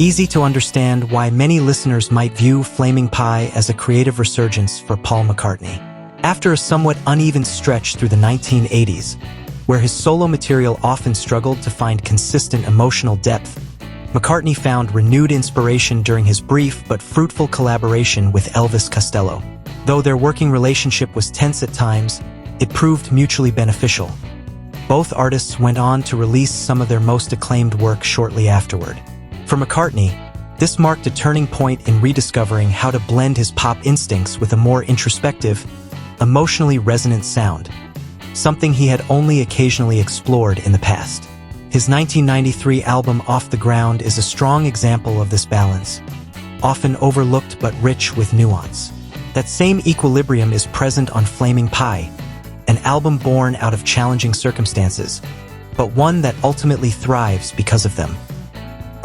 Easy to understand why many listeners might view Flaming Pie as a creative resurgence for Paul McCartney. After a somewhat uneven stretch through the 1980s, where his solo material often struggled to find consistent emotional depth, McCartney found renewed inspiration during his brief but fruitful collaboration with Elvis Costello. Though their working relationship was tense at times, it proved mutually beneficial. Both artists went on to release some of their most acclaimed work shortly afterward. For McCartney, this marked a turning point in rediscovering how to blend his pop instincts with a more introspective, emotionally resonant sound, something he had only occasionally explored in the past. His 1993 album Off the Ground is a strong example of this balance, often overlooked but rich with nuance. That same equilibrium is present on Flaming Pie, an album born out of challenging circumstances, but one that ultimately thrives because of them.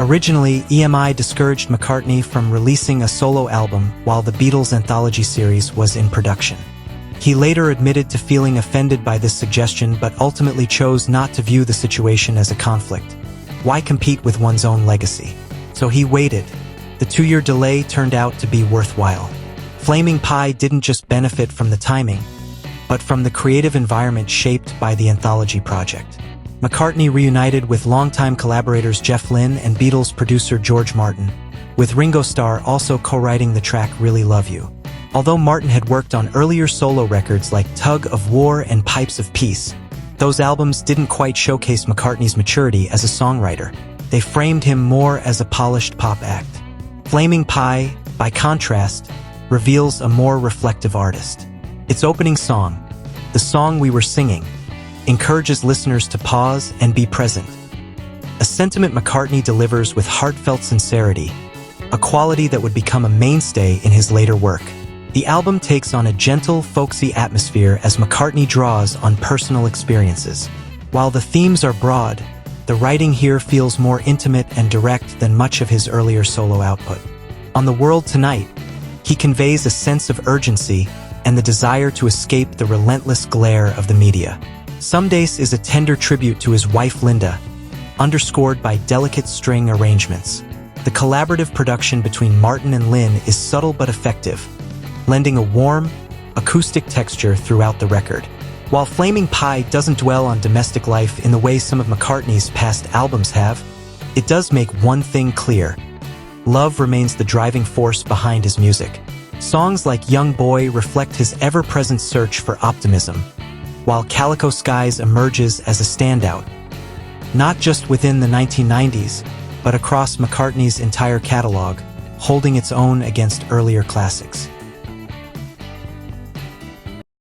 Originally, EMI discouraged McCartney from releasing a solo album while the Beatles anthology series was in production. He later admitted to feeling offended by this suggestion but ultimately chose not to view the situation as a conflict. Why compete with one's own legacy? So he waited. The 2-year delay turned out to be worthwhile. Flaming Pie didn't just benefit from the timing, but from the creative environment shaped by the anthology project. McCartney reunited with longtime collaborators Jeff Lynne and Beatles producer George Martin, with Ringo Starr also co-writing the track Really Love You. Although Martin had worked on earlier solo records like Tug of War and Pipes of Peace, those albums didn't quite showcase McCartney's maturity as a songwriter. They framed him more as a polished pop act. Flaming Pie, by contrast, reveals a more reflective artist. Its opening song, The Song We Were Singing, encourages listeners to pause and be present. A sentiment McCartney delivers with heartfelt sincerity, a quality that would become a mainstay in his later work. The album takes on a gentle, folksy atmosphere as McCartney draws on personal experiences. While the themes are broad, the writing here feels more intimate and direct than much of his earlier solo output. On The World Tonight, he conveys a sense of urgency and the desire to escape the relentless glare of the media. Some Days is a tender tribute to his wife Linda, underscored by delicate string arrangements. The collaborative production between Martin and Lynne is subtle but effective, lending a warm, acoustic texture throughout the record. While Flaming Pie doesn't dwell on domestic life in the way some of McCartney's past albums have, it does make one thing clear: love remains the driving force behind his music. Songs like Young Boy reflect his ever-present search for optimism, while Calico Skies emerges as a standout, not just within the 1990s, but across McCartney's entire catalog, holding its own against earlier classics.